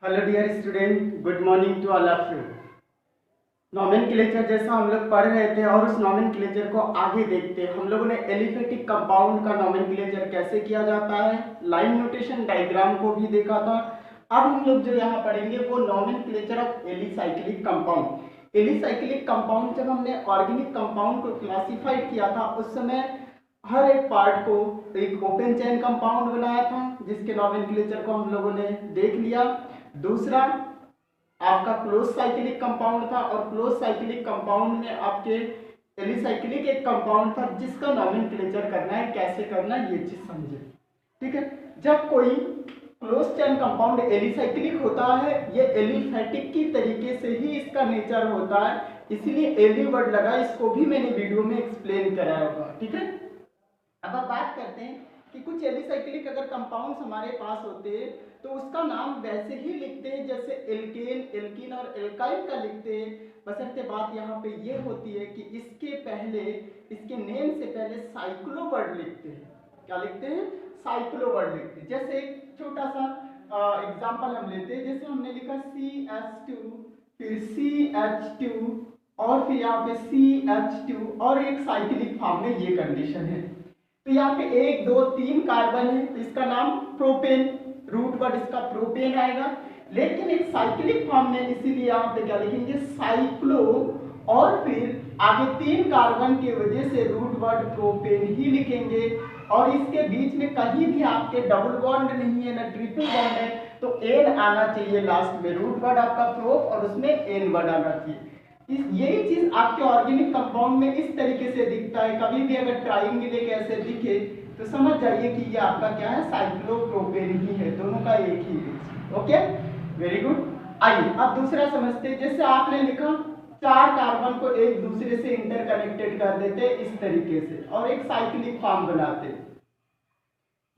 Hello dear student, good morning to all of you. Nomenclature जैसा हम लोग पढ़ रहे थे और उस नॉमेनक्लेचर को आगे देखते हम लोगों ने एलिफेटिक कंपाउंड का नॉमेनक्लेचर कैसे किया जाता है, लाइन नोटेशन डायग्राम को भी देखा था। अब हम लोग जो यहाँ पढ़ेंगे वो nomenclature of alicyclic compound. Alicyclic compound जब हमने ऑर्गेनिक कंपाउंड को क्लासिफाइड किया था उस समय हर एक पार्ट को एक ओपन चेन कंपाउंड बनाया था जिसके नॉमेनक्लेचर को हम लोगों ने देख लिया। दूसरा आपका क्लोज साइक्लिक कंपाउंड था और क्लोज साइक्लिक कंपाउंड में आपके एलिसाइक्लिक एक कंपाउंड था जिसका नॉमेनक्लेचर करना है, कैसे करना है ये चीज समझे। ठीक है, जब कोई क्लोज चेन कंपाउंड एलिसाइक्लिक होता है ये एलिफेटिक की तरीके से ही इसका नेचर होता है, इसलिए एली वर्ड लगा, इसको भी मैंने वीडियो में एक्सप्लेन कराया होगा। ठीक है, अब आप बात करते हैं कि कुछ एलिसाइक्लिक अगर कंपाउंड्स हमारे पास होते हैं तो उसका नाम वैसे ही लिखते हैं जैसे एल्केन, एल्कीन और एल्काइल का लिखते हैं। बशर्ते बात यहाँ पे ये होती है कि इसके पहले, इसके नेम से पहले साइक्लो वर्ड लिखते हैं। क्या लिखते हैं? साइक्लो वर्ड लिखते हैं। जैसे एक छोटा सा एग्जांपल हम लेते हैं, जैसे हमने लिखा CH2, फिर CH2 और फिर यहाँ पे CH2 और एक साइक्लिक फॉर्म में ये कंडीशन है। तो यहाँ पे 1 2 3 कार्बन है तो इसका नाम प्रोपेन, रूट वर्ड इसका प्रोपेन आएगा। लेकिन एक साइक्लिक फॉर्म में इसीलिए यहाँ पे क्या लिखेंगे? साइक्लो, और फिर आगे 3 कार्बन की वजह से रूट वर्ड प्रोपेन ही लिखेंगे। और इसके बीच में कहीं भी आपके डबल बॉन्ड नहीं है ना ट्रिपल बॉन्ड है तो एन आना चाहिए लास्ट में, रूट वर्ड आपका प्रोप और उसमें एन वर्ड आना चाहिए। यही चीज आपके ऑर्गेनिक कंपाउंड में इस तरीके से दिखता है। कभी भी अगर ट्राइंगल एक ऐसे दिखे तो समझ जाइए कि ये आपका क्या है? साइक्लोप्रोपेन ही है, दोनों का एक ही है। Okay, very good. आइए अब दूसरा समझते हैं। जैसे आपने लिखा 4 कार्बन को एक दूसरे से इंटरकनेक्टेड कर देते इस तरीके से और एक साइक्लिक फॉर्म बनाते,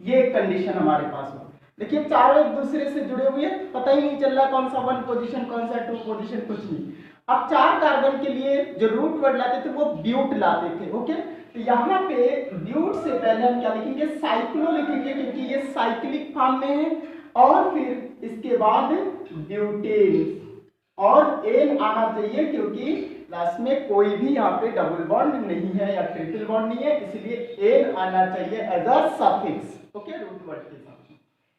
ये एक कंडीशन हमारे पास हो। देखिए चारों एक दूसरे से जुड़े हुए हैं, पता ही नहीं चल रहा कौन सा 1 पोजीशन कौन सा 2 पोजीशन, कुछ नहीं। अब 4 कार्बन के लिए जो रूट वर्ड लाते थे वो ब्यूट लाते थे। ओके, तो यहाँ पे ब्यूट से पहले हम क्या लिखेंगे? साइक्लो लिखेंगे क्योंकि ये साइक्लिक फॉर्म में है। और फिर इसके बाद ब्यूटेन और एन आना चाहिए क्योंकि लास्ट में कोई भी यहाँ पे डबल बॉन्ड नहीं है या ट्रिपल बॉन्ड नहीं है, इसलिए एन आना चाहिए as a suffix. Okay, root word के साथ।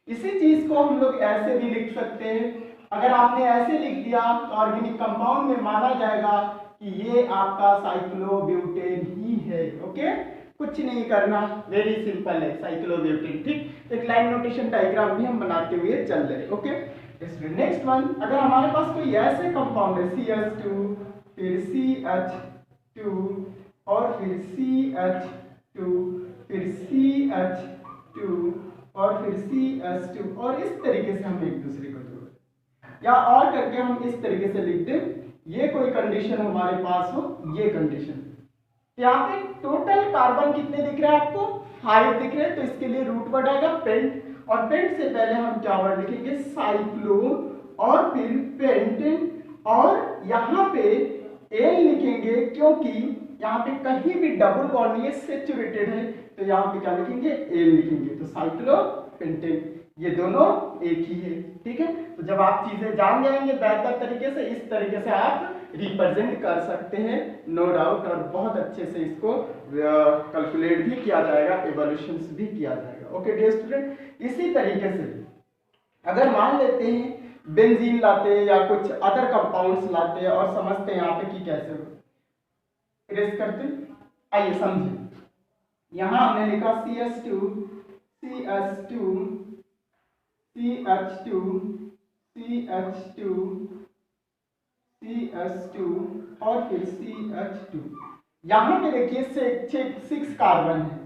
इसी चीज को हम लोग ऐसे भी लिख सकते हैं। अगर आपने ऐसे लिख दिया तो ऑर्गेनिक कंपाउंड में माना जाएगा कि ये आपका साइक्लोब्यूटेन ही है। ओके, कुछ नहीं करना, वेरी सिंपल है साइक्लोब्यूटेन। ठीक, एक लाइन नोटेशन डायग्राम भी हम बनाते हुए चल रहे। ओके, नेक्स्ट वन, अगर हमारे पास कोई ऐसे कंपाउंड है CH2, फिर CH2 और फिर CH2, फिर CH2 और फिर CH2 और इस तरीके से हम एक दूसरे को जोड़ या और करके हम इस तरीके से लिख दें, ये कोई कंडीशन हमारे पास हो, ये कंडीशन। यहाँ पे टोटल कार्बन कितने दिख रहे हैं आपको? 5 दिख रहे हैं, तो इसके लिए रूट वर्ड आएगा पेंट, और पेंट से पहले हम क्या वर्ड लिखेंगे? साइक्लो और फिर पेंट, और यहाँ पे एन लिखेंगे क्योंकि यहाँ पे कहीं भी डबल बॉन्ड नहीं है, सेचुरेटेड है, तो यहाँ पे क्या लिखेंगे? एन लिखेंगे। तो साइक्लो पेंटेन ये दोनों एक ही है। ठीक है, तो जब आप चीजें जान जाएंगे बेहतर तरीके से, इस तरीके से आप रिप्रेजेंट कर सकते हैं, नो डाउट, और बहुत अच्छे से इसको कैलकुलेट भी किया जाएगा, इवोल्यूशंस भी किया जाएगा। ओके डियर स्टूडेंट, इसी तरीके से अगर मान लेते हैं बेंजीन लाते हैं या कुछ अदर कंपाउंड्स लाते हैं और समझते हैं यहाँ पे कि कैसे इरेज करते, आइए समझे। यहाँ हमने लिखा CH2, CH2, CH2, CH2, CH2 और फिर CH2। यहाँ पे देखिए 6 कार्बन है,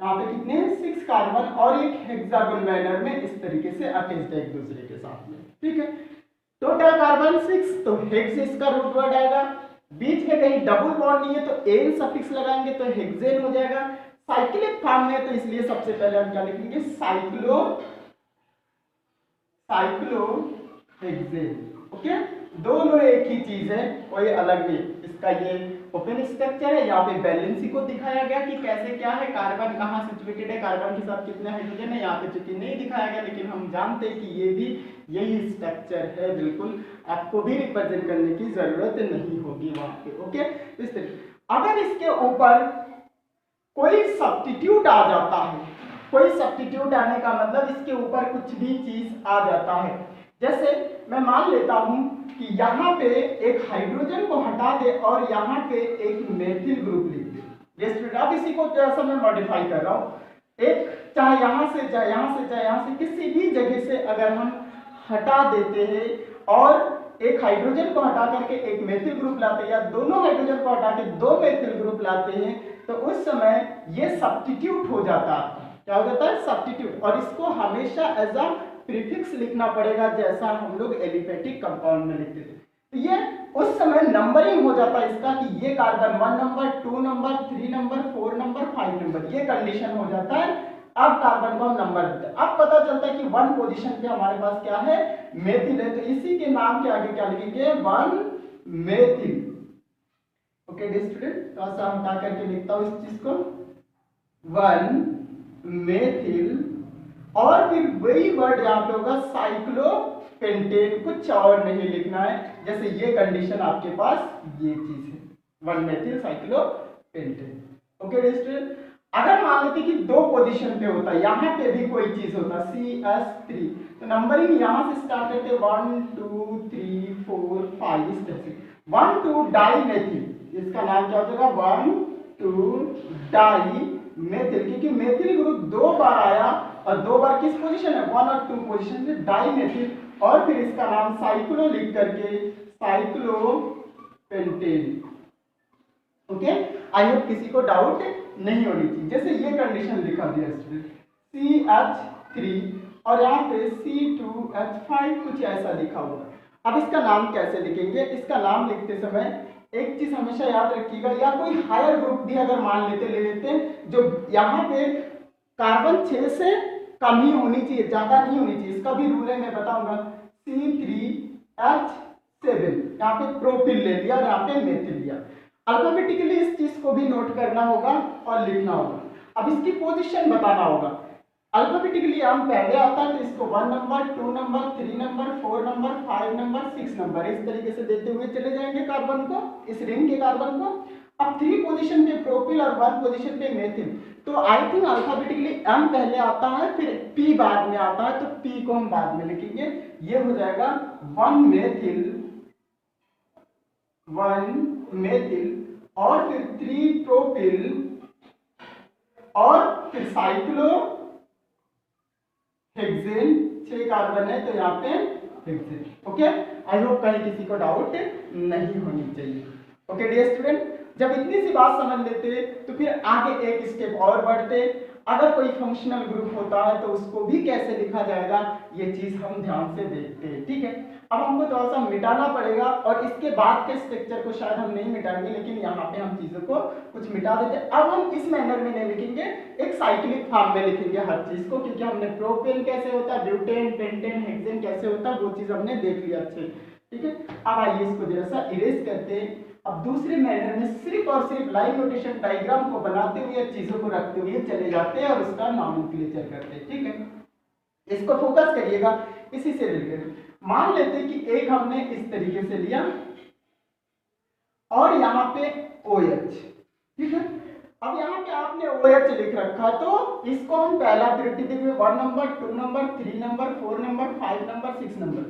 यहाँ पे कितने हैं? 6 कार्बन और एक हेक्सागोन मैनर में इस तरीके से अटैच्ड है एक दूसरे के साथ में। ठीक है, टोटल कार्बन 6, तो हेक्स इसका रूट वर्ड आएगा। बीच में कहीं डबल बॉन्ड नहीं है तो एन सफिक्स लगाएंगे तो हेक्सेन हो जाएगा। साइक्लिक फॉर्म में तो इसलिए सबसे पहले हम क्या लिखेंगे? Cyclo hexane. ओके, दोनों एक ही चीज है, कोई अलग नहीं। इसका ये ओपन स्ट्रक्चर है, यहाँ पे वैलेंसी को दिखाया गया कि कैसे क्या है, कार्बन कहाँ सिचुएटेड है, कार्बन के साथ कितने हाइड्रोजन है, यहाँ पे चूंकि नहीं दिखाया गया, लेकिन हम जानते हैं कि ये भी यही स्ट्रक्चर है। बिल्कुल आपको भी रिप्रेजेंट करने की जरूरत नहीं होगी वहां पे। ओके, इस तरीके अगर इसके ऊपर कोई सब्स्टिट्यूट आ जाता है, कोई सब्स्टिट्यूट आने का मतलब इसके ऊपर कुछ भी चीज आ जाता है। जैसे मैं मान लेता हूं कि यहाँ पे एक हाइड्रोजन को हटा दे और यहाँ पे एक मेथिल ग्रुप लिख दे। अब इसी को जैसा मैं मॉडिफाई कर रहा हूँ, एक चाहे यहाँ से चाहे यहाँ से चाहे यहाँ से किसी भी जगह से अगर हम हटा देते हैं और एक हाइड्रोजन को हटा करके एक मेथिल ग्रुप लाते हैं या दोनों हाइड्रोजन को हटा के दो मेथिल ग्रुप लाते हैं, तो उस समय ये सब्स्टिट्यूट हो जाता है। क्या हो जाता है? सब्स्टिट्यूट। और इसको हमेशा एज अ प्रीफिक्स लिखना पड़ेगा, जैसा हम लोग एलिफेटिक कंपाउंड में लिखते थे। तो ये उस समय नंबरिंग हो जाता है इसका कि ये carbon 1 number, 2 number, 3 number, 4 number, 5 number, ये कंडीशन हो जाता है। अब कार्बन को हम नंबर देते हैं। अब पता चलता है कि 1 पोजीशन पे हमारे पास क्या है? मेथिल है। तो इसी के नाम के आगे क्या लिखेंगे? 1 मेथिल। ओके स्टूडेंट, थोड़ा सा हटा करके लिखता हूं इस चीज को, 1 मेथिल, और फिर वही वर्ड यहाँ पे होगा साइक्लोपेंटेन, कुछ और नहीं लिखना है। जैसे ये कंडीशन आपके पास ये चीज है, 1 मेथिल साइक्लोपेंटेन। ओके स्टूडेंट, अगर मान लेते कि 2 पोजीशन पे होता है, यहाँ पे भी कोई चीज होता CH3, तो नंबरिंग यहाँ से स्टार्ट करते 1 2 3 4 5 इस तरह से। 1 2 डाई मेथिल, इसका नाम क्या हो जाएगा? 1 2 डाई मेथिल, क्योंकि मेथिल ग्रुप 2 बार आया और 2 बार किस पोजीशन है? 1 और 2 पोजीशन से डाई मेथिल, और फिर इसका नाम साइक्लो लिख करके साइक्लोपेंटेन। ओके, आई होप किसी को डाउट नहीं होनी चाहिए। जैसे ये कंडीशन लिखा दिया स्टूडेंट, CH3 और यहाँ पे C2H5 कुछ ऐसा लिखा हुआ। अब इसका नाम कैसे लिखेंगे? इसका नाम लिखते समय एक चीज हमेशा याद रखिएगा, या कोई हायर ग्रुप भी अगर मान लेते ले लेते हैं, जो यहाँ पे कार्बन 6 से कम ही होनी चाहिए, ज्यादा नहीं होनी चाहिए। इसका भी रूल है, मैं बताऊंगा। C3H7, यहाँ पे प्रोपिल ले लिया और यहाँ पे मेथिल लिया। अल्फाबेटिकली इस चीज को भी नोट करना होगा और लिखना होगा। अब इसकी पोजीशन बताना होगा। अल्फाबेटिकली हम पहले आता है तो इसको 1 number, 2 number, 3 number, 4 number, 5 number, 6 number, इस तरीके से देते हुए चले जाएंगे कार्बन को, इस रिंग के कार्बन को। अब 3 पोजीशन पे प्रोपिल और 1 पोजीशन पे मेथिल, तो आई थिंक अल्फाबेटिकली M पहले आता है, फिर P बाद में आता है, तो P को हम बाद में लिखेंगे। ये हो जाएगा 1 मेथिल, 1 मेथिल, और फिर 3 प्रोपिल, और फिर साइक्लो हेक्सेन, 6 कार्बन है तो यहाँ पे हेक्सेन। ओके, आई होप कहीं किसी को डाउट नहीं होनी चाहिए। ओके डियर स्टूडेंट, जब इतनी सी बात समझ लेते तो फिर आगे एक स्टेप और बढ़ते। अगर कोई फंक्शनल ग्रुप होता है तो उसको भी कैसे लिखा जाएगा, ये चीज हम ध्यान से देखते हैं। ठीक है, अब हमको थोड़ा सा मिटाना पड़ेगा, और इसके बाद के स्ट्रक्चर को शायद हम नहीं मिटाएंगे, लेकिन यहाँ पे हम चीजों को कुछ मिटा देते हैं। अब हम इस मैनर में नहीं लिखेंगे, एक साइक्लिक फॉर्म में लिखेंगे हर चीज को, क्योंकि हमने प्रोपेन कैसे होता है, ब्यूटेन, पेंटेन, हेक्सेन कैसे होता है, वो चीज हमने देख लिया अच्छे। ठीक है, अब आइए इसको जरा सा इरेज करते हैं। अब दूसरे मैनर में सिर्फ और सिर्फ लाइन नोटेशन डायग्राम को बनाते हुए, चीजों को रखते हुए चले जाते हैं और उसका नॉमेनक्लेचर करते हैं। ठीक है, इसको फोकस करिएगा। इसी से रिलेटेड मान लेते हैं कि एक हमने इस तरीके से लिया और यहाँ पे OH। ठीक है, अब यहाँ पे आपने OH लिख रखा, तो इसको हम पहला प्रियोरिटी देंगे, 1 number, 2 number, 3 number, 4 number, 5 number, 6 number.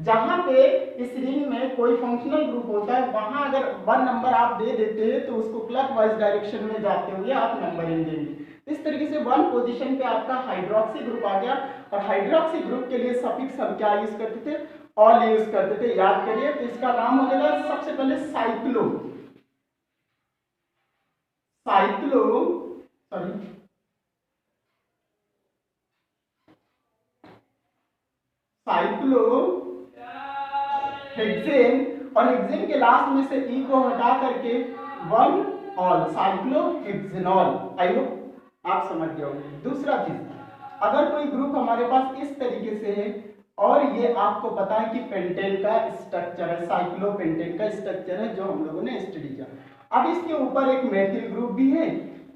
जहां पे इस रिंग में कोई फंक्शनल ग्रुप होता है, वहां अगर 1 नंबर आप दे देते हैं तो उसको क्लॉकवाइज डायरेक्शन में जाते हुए आप नंबरिंग देंगे। इस तरीके से 1 पोजीशन पे आपका हाइड्रोक्सी ग्रुप आ गया, और हाइड्रोक्सी ग्रुप के लिए सफिक्स हम क्या यूज करते थे? ऑल यूज करते थे। याद करिए, तो इसका नाम हो जाएगा सबसे पहले साइक्लो, साइक्लो हेक्सेन, और हेक्सेन के लास्ट में से ई को हटा करके 1 ऑल, साइक्लोहेक्सेनॉल। आई होप आप समझ गए होंगे। दूसरा चीज, अगर कोई ग्रुप हमारे पास इस तरीके से है, और ये आपको पता है कि पेंटेन का स्ट्रक्चर है, साइक्लोपेंटेन का स्ट्रक्चर है जो हम लोगों ने स्टडी किया। अब इसके ऊपर एक मेथिल ग्रुप भी है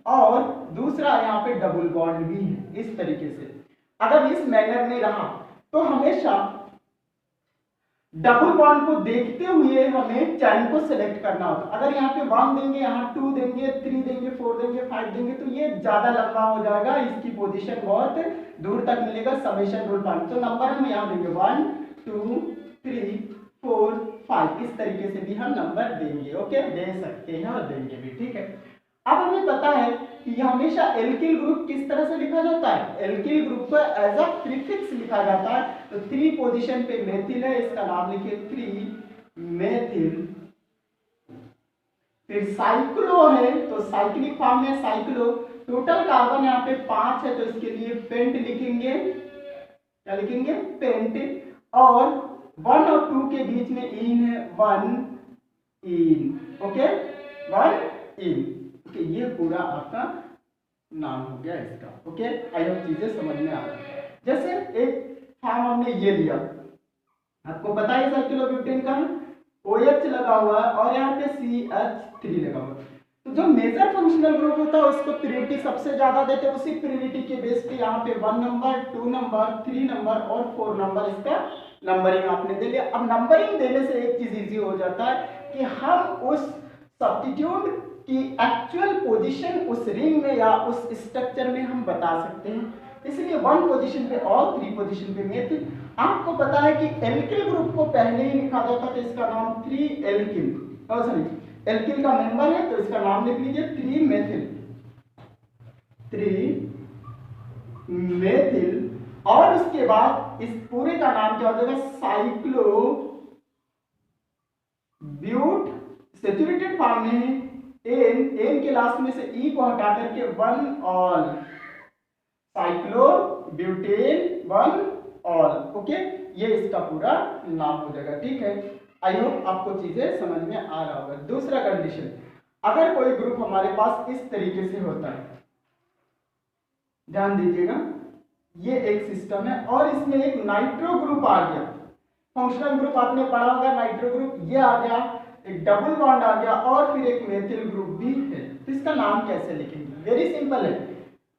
और दूसरा यहाँ पे डबल बॉन्ड भी है। इस तरीके से अगर इस मैनर में रहा तो हमेशा डबल बॉन्ड को देखते हुए हमें चैन को सिलेक्ट करना होगा। अगर यहाँ पे 1 देंगे, यहाँ 2 देंगे, 3 देंगे, 4 देंगे, 5 देंगे तो ये ज्यादा लंबा हो जाएगा, इसकी पोजीशन बहुत दूर तक मिलेगा, समेशन रूल पानी। तो नंबर हम यहाँ देंगे 1 2 3 4 5, इस तरीके से भी हम नंबर देंगे। ओके, दे सकते हैं और देंगे भी, ठीक है। अब हमें पता है कि हमेशा एल्किल ग्रुप किस तरह से लिखा जाता है, एल्किल ग्रुप को एज अ प्रीफिक्स लिखा जाता है। तो 3 पोजीशन पे मेथिल है, इसका नाम लिखिए 3 मेथिल। फिर साइक्लो है तो साइक्लिक फॉर्म में साइक्लो, टोटल कार्बन यहाँ पे 5 है तो इसके लिए पेंट लिखेंगे, क्या लिखेंगे, पेंट। और 1 और 2 के बीच में इन है, 1 इन। ओके, 1 इन। ये पूरा आपका नाम हो गया इसका। ओके, आई होप चीजें समझ में आ रही है। जैसे एक फॉर्म हमने ये लिया, आपको पता है साइक्लोब्यूटेन का OH लगा हुआ है और यहाँ पे CH3 लगा हुआ है। तो जो मेजर फंक्शनल ग्रुप होता है उसको प्रियोरिटी सबसे ज्यादा देते हैं, उसी प्रियोरिटी के बेस पे यहाँ पे 1 नंबर, 2 नंबर, 3 नंबर और 4 नंबर इसका नंबरिंग आपने दे लिया। अब नंबरिंग देने से एक चीज इजी हो जाता है कि हम उस सब्स्टिट्यूट कि एक्चुअल पोजीशन उस रिंग में या उस स्ट्रक्चर में हम बता सकते हैं। इसलिए 1 पोजीशन पे और 3 पोजीशन पे मेथिल। आपको पता है कि एल्किल ग्रुप को पहले ही लिखा जाता तो इसका नाम 3 एल्किल, सॉरी एल्किल का मेंबर है तो इसका नाम लिख लीजिए 3 मेथिल, 3 मेथिल। और उसके बाद इस पूरे का नाम क्या हो जाएगा, साइक्लो ब्यूट। सैचुरेटेड फॉर्म में एन के लास्ट में से ई को हटा करके 1 all, cyclo butane 1 all. Okay, ये इसका पूरा नाम हो जाएगा, ठीक है। आई होप आपको चीजें समझ में आ रहा होगा। दूसरा कंडीशन, अगर कोई ग्रुप हमारे पास इस तरीके से होता है, ध्यान दीजिएगा, ये एक सिस्टम है और इसमें एक नाइट्रो ग्रुप आ गया, फंक्शनल ग्रुप आपने पढ़ा होगा, नाइट्रो ग्रुप ये आ गया, एक डबल बॉन्ड आ गया और फिर एक मेथिल ग्रुप भी है। तो इसका नाम कैसे लिखेंगे, वेरी सिंपल है।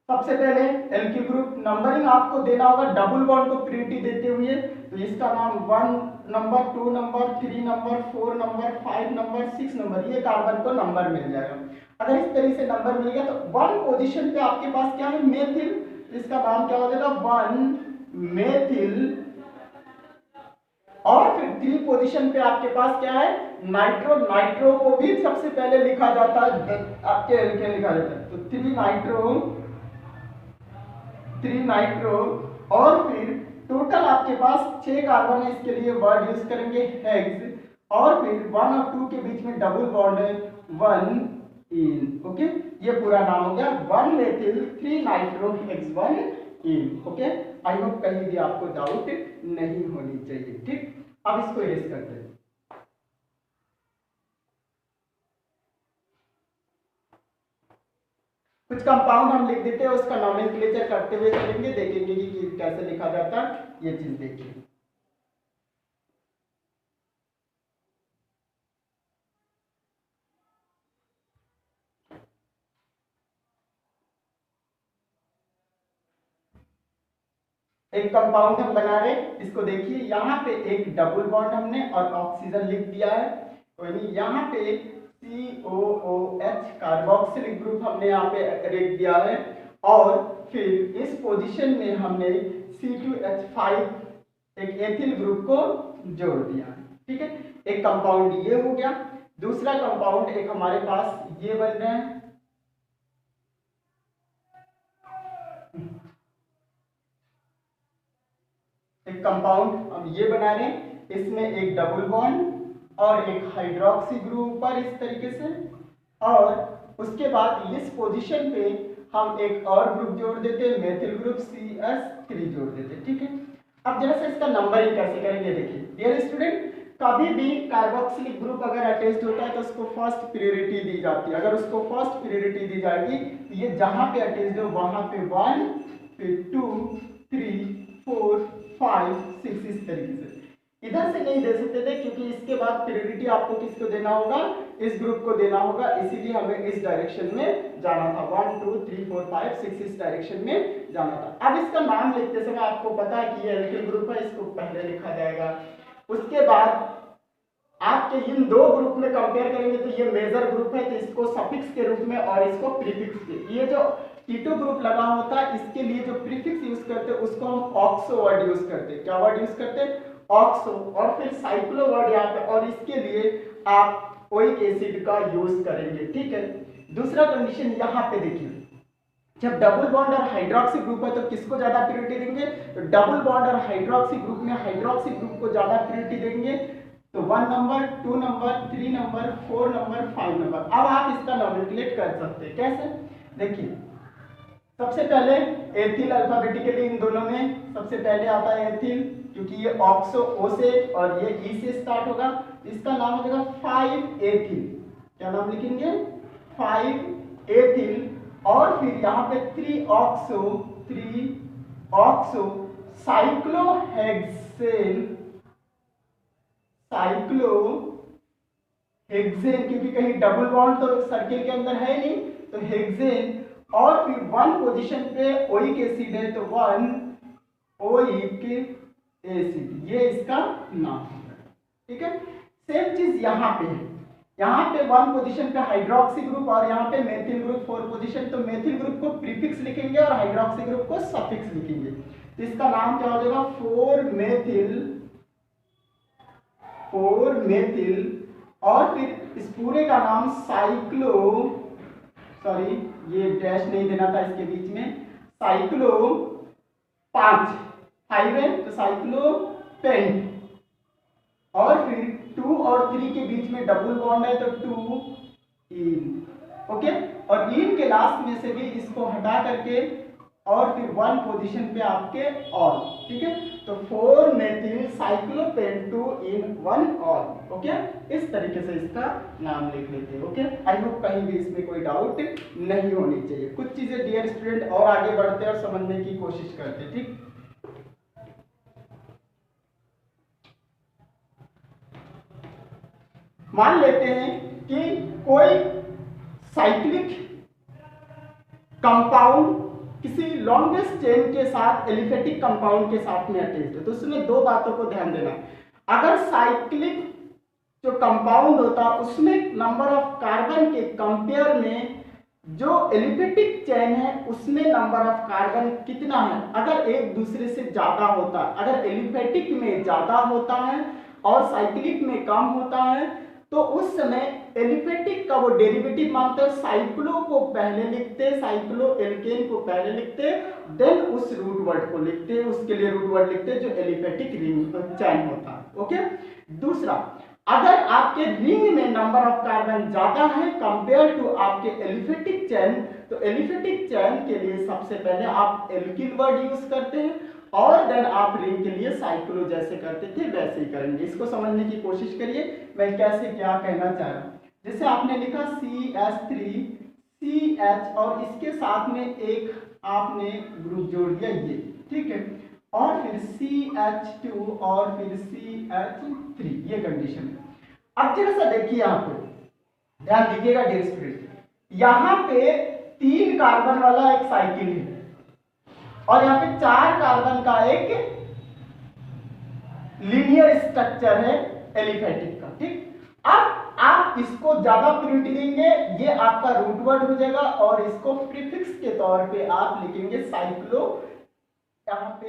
सबसे पहले एल्किल ग्रुप नंबरिंग आपको देना होगा डबल बॉन्ड को प्रियोरिटी देते हुए, तो इसका नाम 1 number, 2 number, 3 number, 4 number, 5 number, 6 number, ये कार्बन को नंबर मिल जाएगा। अगर इस तरीके से नंबर मिल गया तो 1 पोजीशन पे आपके पास क्या है, मेथिल, इसका नाम क्या हो जाएगा 1 मेथिल। और फिर 3 पोजीशन पे आपके पास क्या है, नाइट्रो। नाइट्रो को भी सबसे पहले लिखा जाता है, आपके एल्केन लिखा जाता है, तो 3 नाइट्रो, 3 नाइट्रो। और फिर टोटल आपके पास 6 कार्बन है, इसके लिए वर्ड यूज करेंगे हेक्स। और फिर 1 और 2 के बीच में डबल बॉन्ड है, 1 इन। ओके, ये पूरा नाम हो गया 1 methyl 3 nitro hex 1 in. Okay, I hope कहीं भी आपको डाउट नहीं होनी चाहिए, ठीक। अब इसको इरेज करते हैं। कुछ कंपाउंड हम लिख देते हैं, उसका नोमेनक्लेचर करते हुए करेंगे, देखेंगे कि कैसे लिखा जाता है, ये चीज देखिए। एक कंपाउंड हम बना रहे, इसको देखिए, यहाँ पे एक डबल बॉन्ड हमने और ऑक्सीजन लिख दिया है, तो यहाँ पे COOH कार्बोक्सिलिक ग्रुप हमने यहाँ पे लिख दिया है। और फिर इस पोजीशन में हमने C2H5 एक एथिल ग्रुप को जोड़ दिया है, ठीक है। एक कंपाउंड ये हो गया। दूसरा कंपाउंड एक हमारे पास ये बन रहा है, एक कंपाउंड हम ये बना रहे हैं, इसमें एक डबल बॉन्ड और एक हाइड्रोक्सी ग्रुप पर इस तरीके से। और उसके बाद इस पोजीशन पे हम एक और ग्रुप जोड़ देते हैं, मेथिल ग्रुप CH3 जोड़ देते हैं, ठीक है। अब जरा से इसका नंबरिंग कैसे करेंगे, देखिए डियर स्टूडेंट, कभी भी कार्बोक्सिलिक ग्रुप अगर अटैच्ड होता है तो उसको फर्स्ट प्रायोरिटी दी जाती है। अगर उसको फर्स्ट प्रायोरिटी दी जाएगी तो ये जहां पे अटैच्ड हो वहां पे 1 फिर 2 3 4 5 6 इस तरीके से। इधर से नहीं दे सकते थे क्योंकि इसके बाद प्रायोरिटी आपको किसको देना होगा, इस ग्रुप को देना होगा, इसीलिए हमें इस डायरेक्शन में जाना था। 1 2 3 4 5 6 इस डायरेक्शन में जाना था। अब इसका नाम लिखते समय आपको पता है कि ये एल्किल ग्रुप है, इसको पहले लिखा जाएगा। उसके बाद आपके इन दो ग्रुप में कंपेयर करेंगे तो ये मेजर ग्रुप है, तो इसको सफिक्स के रूप में और इसको प्रीफिक्स के, ये जो कीटो ग्रुप लगा होता है इसके लिए जो प्रीफिक्स यूज करते हैं उसको हम ऑक्सो वर्ड यूज करते हैं। क्या वर्ड यूज करते हैं, ऑक्सो। और फिर साइक्लो वर्ड यहाँ पे, और इसके लिए आप ओइक एसिड का यूज करेंगे। ठीक है, दूसरा कंडीशन यहाँ पे देखिए, जब डबल बॉन्ड और हाइड्रोक्सी ग्रुप है तो किसको ज्यादा प्रायोरिटी देंगे, तो डबल बॉन्ड और हाइड्रोक्सी ग्रुप में हाइड्रोक्सी ग्रुप को ज्यादा प्रायोरिटी देंगे। तो 1 number 2 number 3 number 4 number 5 number. अब आप इसका नॉमेनक्लेट कर सकते हैं। कैसे, देखिए सबसे पहले एथिल, अल्फाबेटिकली इन दोनों में सबसे पहले आता है एथिल, क्योंकि ये ऑक्सो ओ से और ये ई से स्टार्ट होगा, इसका नाम हो जाएगा 5 एथिल। क्या नाम लिखेंगे, 5 एथिल। और फिर यहाँ पे 3 ऑक्सो साइक्लोहेक्सेन, क्योंकि कहीं डबल बॉन्ड तो सर्किल के अंदर है नहीं, तो हेक्सेन। और फिर 1 पोजीशन पे ओइक एसिड है, तो 1 ओइक एसिड, ये इसका नाम है। ठीक है, सेम चीज यहाँ पे है, यहाँ पे 1 पोजीशन पे हाइड्रोक्सी ग्रुप और यहाँ पे मेथिल ग्रुप 4 पोजीशन, तो मेथिल ग्रुप को प्रीफिक्स लिखेंगे और हाइड्रोक्सी ग्रुप को सफिक्स लिखेंगे। तो इसका नाम क्या हो जाएगा, 4 मेथिल। और फिर इस पूरे का नाम ये डैश नहीं देना था इसके बीच में, साइक्लो 5 है तो साइक्लोपेंट। और फिर 2 और 3 के बीच में डबल बॉन्ड है तो 2 इन। ओके, और इन के लास्ट में से भी इसको हटा करके और फिर 1 पोजीशन पे आपके ऑल। ठीक है, तो 4 मेथिल साइक्लोपेंट 2 इन 1 ऑल। ओके, इस तरीके से इसका नाम लिख लेते हैं। ओके, आई होप कहीं भी इसमें कोई डाउट नहीं होनी चाहिए। कुछ चीजें डियर स्टूडेंट और आगे बढ़ते हैं और समझने की कोशिश करते हैं। ठीक, मान लेते हैं कि कोई साइक्लिक कंपाउंड किसी लॉन्गेस्ट चेन के साथ एलिफेटिक कंपाउंड के साथ में अटैच्ड है, तो उसमें दो बातों को ध्यान देना। अगर साइक्लिक जो कंपाउंड होता है उसमें नंबर ऑफ कार्बन के कंपेयर में जो एलिफेटिक चेन है उसमें नंबर ऑफ कार्बन कितना है, अगर एक दूसरे से ज्यादा होता है, अगर एलिफेटिक में ज्यादा होता है और साइक्लिक में कम होता है, तो उस समय एलिफेटिक का वो डेरिवेटिव मानते हैं, साइक्लो को पहले लिखते, साइक्लो एल्केन को पहले लिखते, देन उस रूट वर्ड को लिखते, उसके लिए रूट वर्ड लिखते जो एलिफेटिक रिंग चैन होता है। ओके, दूसरा, अगर आपके रिंग में नंबर ऑफ कार्बन ज्यादा है कंपेयर टू आपके एलिफेटिक चैन, तो एलिफेटिक चैन के लिए सबसे पहले आप एल्किल वर्ड यूज करते हैं और देन आप रिंग के लिए साइक्लो जैसे करते थे वैसे ही करेंगे। इसको समझने की कोशिश करिए मैं कैसे क्या कहना चाह रहा हूं। जैसे आपने लिखा CH3 CH और इसके साथ में एक आपने ग्रुप जोड़ दिया ये, ठीक है, और फिर CH2 और फिर CH3, ये कंडीशन है। अब जरा सा देखिए, यहाँ पे ध्यान दीजिएगा डियर स्टूडेंट, यहाँ पे 3 कार्बन वाला एक साइकिल है और यहाँ पे 4 कार्बन का एक लीनियर स्ट्रक्चर है एलिफेटिक का। ठीक, अब आप इसको ज्यादा प्रायोरिटी देंगे, ये आपका रूट वर्ड हो जाएगा और इसको प्रीफिक्स के तौर पे आप लिखेंगे साइक्लो, यहाँ पे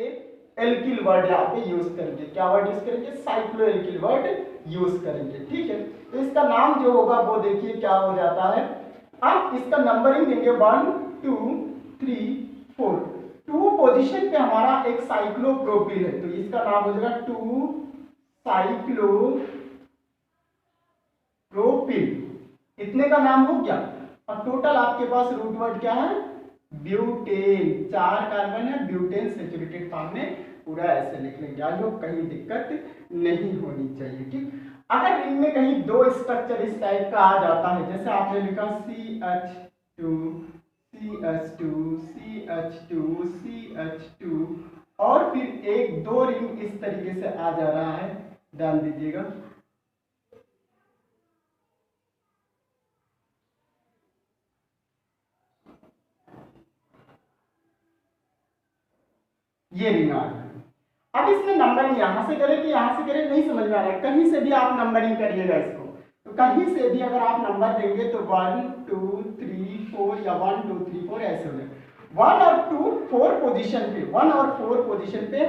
एल्किल वर्ड यहाँ पे यूज करेंगे। क्या वर्ड यूज करेंगे, साइक्लो एल्किल वर्ड यूज करेंगे। ठीक है, तो इसका नाम जो होगा वो देखिए क्या हो जाता है। अब इसका नंबरिंग देंगे 1 2 3 4, 2 पोजीशन पे हमारा एक साइक्लोप्रोपिल है तो इसका नाम हो जाएगा 2 साइक्लोप्रोपिल, इतने का नाम हो गया। और टोटल आपके पास रूट वर्ड क्या है, ब्यूटेन, 4 कार्बन है, ब्यूटेन सैचुरेटेड फॉर्म में पूरा ऐसे लिख लेंगे। आज लोग कहीं दिक्कत नहीं होनी चाहिए। ठीक, अगर इनमें कहीं 2 स्ट्रक्चर इस टाइप का आ जाता है, जैसे आपने लिखा CH2 CH2 CH2 CH2 और फिर एक दो रिंग इस तरीके से आ जा रहा है, ध्यान दीजिएगा। ये रिंग आ रहा है। अब इसमें नंबरिंग यहां से करें कि यहां से करें, नहीं समझ में आ रहा है। कहीं से भी आप नंबरिंग करिएगा इसको, तो कहीं से भी अगर आप नंबर देंगे तो 1 2 3 4 या 1 2 3 4 ऐसे हो जाए। 1 और 2 4 पोजीशन पे, 1 और 4 पोजीशन पे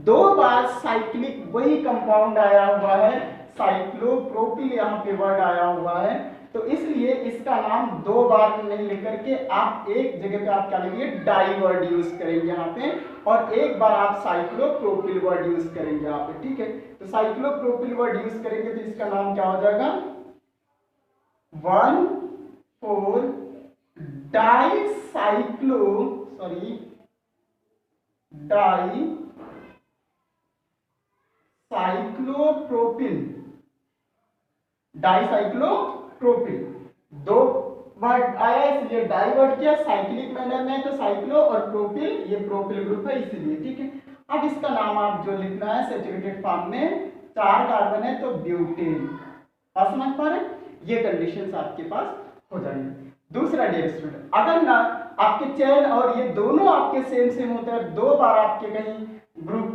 दो बार साइक्लिक वही कंपाउंड आया हुआ है, साइक्लोप्रोपिल यहाँ पे वर्ड आया हुआ है। तो इसलिए इसका नाम दो बार नहीं लेकर के आप एक जगह पे आप क्या लेंगे, डाई वर्ड यूज करेंगे यहाँ पे, और एक बार आप साइक्लोप्रोपिल वर्ड यूज करेंगे यहाँ पे, ठीक है। तो साइक्लोप्रोपिल वर्ड यूज करेंगे तो इसका नाम क्या हो जाएगा, 1,4 डाई साइक्लोप्रोपिल, डाइसाइक्लोप्रोपिल। दो वर्ड आया इसलिए डाई वर्ड किया, साइक्लिक मैनर में तो साइक्लो और प्रोपिल, ये प्रोपिल ग्रुप है इसलिए, ठीक है। अब इसका नाम आप जो लिखना है सैचुरेटेड फॉर्म में, 4 कार्बन है तो ब्यूटेन। आप समझ पा रहे हैं, ये कंडीशंस आपके पास हो जाएंगे। दूसरा डियर स्टूडेंट, अगर ना आपके चेन और ये दोनों आपके सेम सेम होते हैं, दो बार आपके कहीं ग्रुप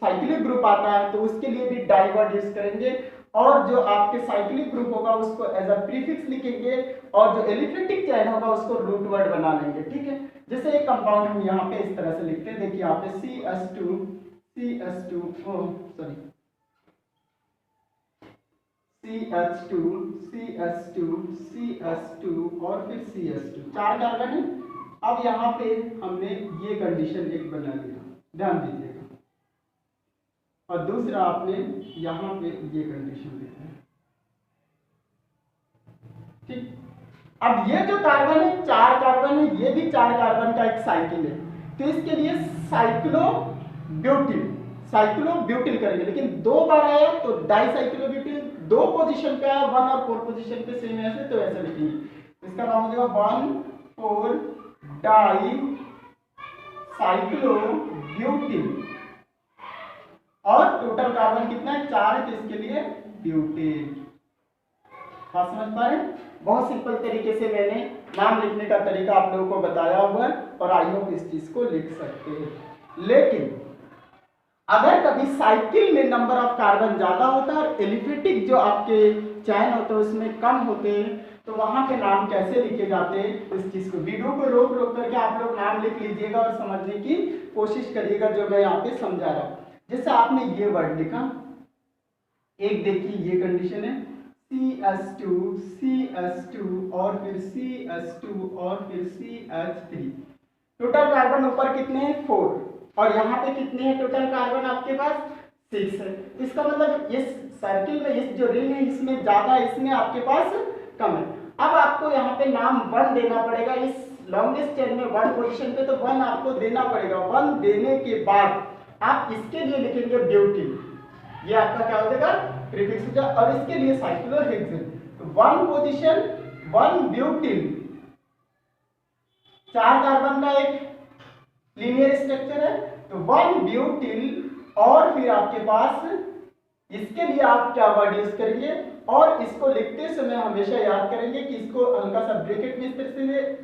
साइक्लिक ग्रुप आता है तो उसके लिए भी डाई वर्ड यूज करेंगे, और जो आपके साइक्लिक ग्रुप होगा उसको एज अ प्रीफिक्स लिखेंगे, और जो एलिफेटिक चेन होगा उसको रूट वर्ड बना लेंगे, ठीक है। जैसे एक कंपाउंड हम यहाँ पे इस तरह से लिखते हैं, देखिए यहाँ पे CH2 और फिर CH2, 4 कार्बन है। अब यहाँ पे हमने ये कंडीशन एक बना लिया, ध्यान दीजिएगा, और दूसरा आपने यहाँ पे ये कंडीशन लिखा है, ठीक। अब ये जो कार्बन है 4 कार्बन है, ये भी 4 कार्बन का एक साइकिल है, तो इसके लिए साइक्लोब्यूटिल करेंगे, लेकिन दो बार आया तो डाइसाइक्लोब्यूटिल, दो पोजीशन पे आया 1 और 4 पोजीशन पे सेम ऐसे, तो ऐसे लिखेंगे। इसका नाम हो जाएगा 1,4 डाई साइक्लोब्यूटिल, और टोटल कार्बन कितना है, 4 है, तो इसके लिए ब्यूटेन। बात समझ पा रहे हैं? बहुत सिंपल तरीके से मैंने नाम लिखने का तरीका आप लोगों को बताया हुआ है, और आई होप इस चीज को लिख सकते हैं। लेकिन अगर कभी साइकिल में नंबर ऑफ कार्बन ज्यादा होता है और एलिफेटिक जो आपके चैन होते हैं उसमें कम होते हैं, तो वहां पे नाम कैसे लिखे जाते हैं, इस चीज को वीडियो को रोक रोक करके आप लोग नाम लिख लीजिएगा और समझने की कोशिश करिएगा जो मैं यहाँ पे समझा रहा हूँ। जैसे आपने ये वर्ड लिखा, एक देखिए ये कंडीशन है CH2 और फिर CH2 और फिर CH3, टोटल कार्बन ऊपर कितने हैं 4, और यहाँ पे कितने हैं टोटल कार्बन आपके पास 6 है। इसका मतलब इस सर्किल में इस जो रिंग है इसमें ज्यादा, इसमें आपके पास कम है। अब आपको यहाँ पे नाम 1 देना पड़ेगा, इस लॉन्गेस्ट चेन में 1 पोजीशन पे, तो 1 आपको देना पड़ेगा। 1 देने के बाद आप इसके लिए लिखेंगे ब्यूटिल, ये आपका क्या हो जाएगा, प्रीफिक्स हो जाएगा, और इसके लिए साइक्लोहेक्सेन। तो 1 पोजीशन 1 ब्यूटिल, 4 कार्बन का एक लीनियर स्ट्रक्चर है, तो 1 ब्यूटिल, और फिर आपके पास इसके लिए आप क्या वर्ड यूज करेंगे, और इसको लिखते समय हमेशा याद करेंगे कि इसको हल्का सा ब्रैकेट में इस तरह से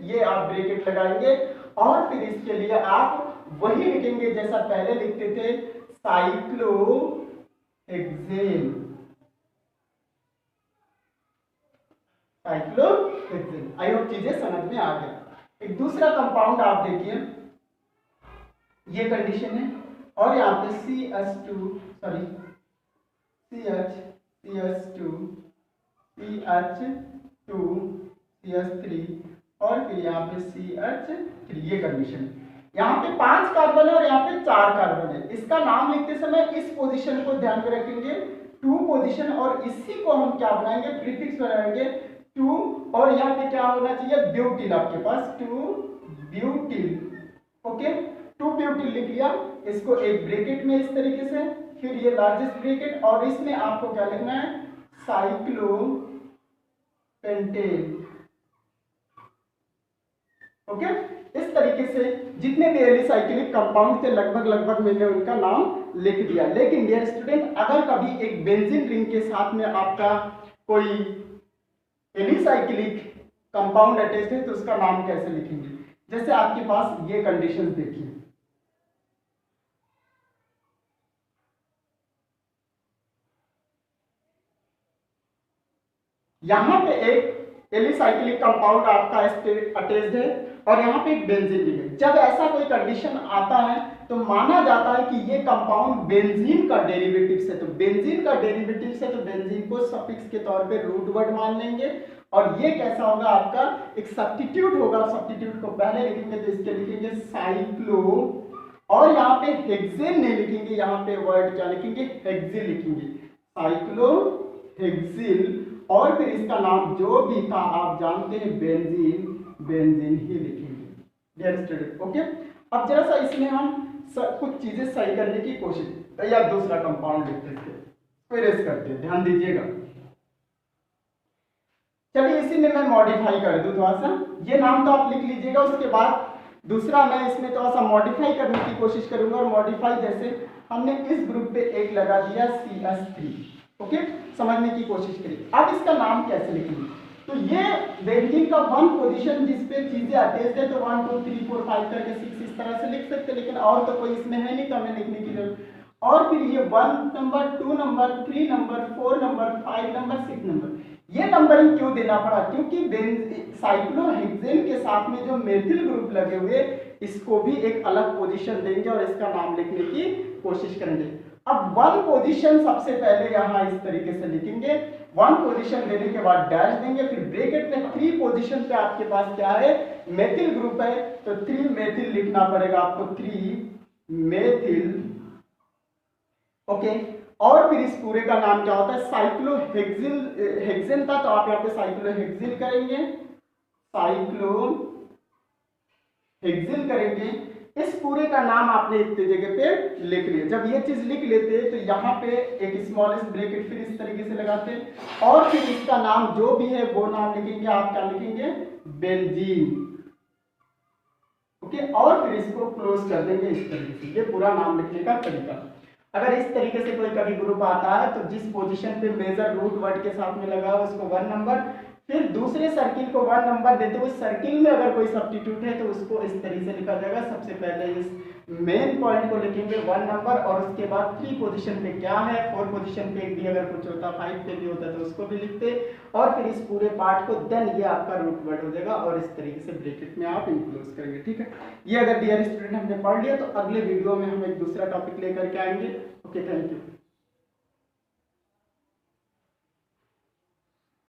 ये आप ब्रैकेट लगाएंगे, और फिर इसके लिए आप वही लिखेंगे जैसा पहले लिखते थे, साइक्लोहेक्सेन। आई होप चीजें समझ में आ गया। एक दूसरा कंपाउंड आप देखिए, ये कंडीशन है, और यहाँ पे CH2 CH3 और फिर यहाँ पे CH3, ये कंडीशन। यहाँ पे 5 कार्बन है और यहाँ पे 4 कार्बन है। इसका नाम लिखते समय इस पोजीशन को ध्यान में रखेंगे, 2 पोजीशन, और इसी को हम क्या बनाएंगे, प्रीफिक्स बनाएंगे 2, और यहाँ पे क्या होना चाहिए, ब्यूटिल, आपके पास 2 ब्यूटिल, ओके। 2 ब्यूटिल लिख लिया, इसको एक ब्रैकेट में इस तरीके से, फिर ये लार्जेस्ट ब्रैकेट, और इसमें आपको क्या लिखना है, साइक्लोपेंटेन, ओके। इस तरीके से जितने भी एलिसाइक्लिक कंपाउंड थे लगभग मैंने उनका नाम लिख दिया। लेकिन डियर स्टूडेंट, अगर कभी एक बेंजीन रिंग के साथ में आपका कोई एलिसाइक्लिक कंपाउंड अटैच्ड है तो उसका नाम कैसे लिखेंगे? जैसे आपके पास ये कंडीशंस देखिए, यहां पे एक एलिसाइक्लिक कंपाउंड आपका अटैच्ड है और यहाँ पे एक बेंजीन रिंग है। जब ऐसा कोई कंडीशन आता है तो माना जाता है कि ये कंपाउंड बेंजीन का डेरिवेटिव है। तो बेंजीन का डेरिवेटिव है तो बेंजीन को सफिक्स के तौर पे रूट वर्ड मान लेंगे और ये कैसा होगा आपका एक सब्स्टिट्यूट होगा। सब्स्टिट्यूट को पहले लिखेंगे तो इसके लिखेंगे साइक्लो और यहाँ पे हेक्सेन नहीं लिखेंगे, यहाँ पे वर्ड क्या लिखेंगे? हेक्सिल लिखेंगे, साइक्लो हेक्सिल। और फिर इसका नाम जो भी था आप जानते हैं बेंजीन, बेंजीन ही लिखेंगे डियर स्टूडेंट। ओके, अब जरा सा इसमें हम कुछ चीजें सही करने की कोशिश या दूसरा कंपाउंड लिखते हैं, फिर करते हैं, ध्यान दीजिएगा। चलिए इसी में मैं मॉडिफाई कर दूं थोड़ा सा, ये नाम तो आप लिख लीजिएगा, उसके बाद दूसरा मैं इसमें थोड़ा सा मॉडिफाई करने की कोशिश करूंगा। और मॉडिफाई जैसे हमने इस ग्रुप पे एक लगा दिया CH3, ओके, समझने की कोशिश करिए। अब इसका नाम कैसे लिखेंगे? तो ये बेंजीन का वन पोजीशन जिस पे चीजें अटैच्ड है तो 1 2 3 4 5 करके 6 इस तरह से लिख सकते हैं, लेकिन और तो कोई इसमें है नहीं तो हमें लिखने की जरूरत। और फिर ये 1 number 2 number 3 number 4 number 5 number 6 number, ये नंबरिंग क्यों देना पड़ा? क्योंकि साइक्लोहेक्सेन के साथ में जो मेथिल ग्रुप लगे हुए इसको भी एक अलग पोजीशन देंगे और इसका नाम लिखने की कोशिश करेंगे। अब वन पोजीशन सबसे पहले यहाँ इस तरीके से लिखेंगे, वन पोजीशन देने के बाद डैश देंगे, फिर ब्रैकेट में 3 पोजीशन पे आपके पास क्या है? मेथिल ग्रुप है तो 3 मेथिल लिखना पड़ेगा आपको, 3 मेथिल। ओके, और फिर इस पूरे का नाम क्या होता है? साइक्लोहेक्सिल हेक्सेन था तो आप यहाँ पे साइक्लोहेक्सिल करेंगे, साइक्लोहेक्सिल करेंगे। इस पूरे का नाम आपने इतने जगह पे लिख लिया। जब ये चीज लिख लेते हैं तो यहाँ पे एक स्मॉलेस्ट ब्रैकेट फिर इस तरीके से लगाते हैं और फिर इसका नाम जो भी है वो नाम लिखेंगे। आप क्या लिखेंगे? बेंजीन। ओके, और फिर इसको क्लोज कर देंगे इस तरीके से। ये पूरा नाम लिखने का तरीका। अगर इस तरीके से कोई कभी ग्रुप आता है तो जिस पोजीशन पे मेजर रूट वर्ड के साथ में लगा है उसको 1 नंबर, फिर दूसरे सर्किल को 1 नंबर देते हुए सर्किल में अगर कोई सब्स्टिट्यूट है तो उसको इस तरीके से लिखा जाएगा। सबसे पहले इस मेन पॉइंट को लिखेंगे 1 नंबर और उसके बाद 3 पोजीशन पे क्या है, 4 पोजीशन पे भी अगर कुछ होता, 5 पे भी होता तो उसको भी लिखते और फिर इस पूरे पार्ट को, देन ये आपका रूट वर्ड हो जाएगा और इस तरीके से ब्रैकेट में आप इंक्लूड करेंगे। ठीक है, ये अगर डियर स्टूडेंट हमने पढ़ लिया तो अगले वीडियो में हम एक दूसरा टॉपिक लेकर के आएंगे। Okay, thank you.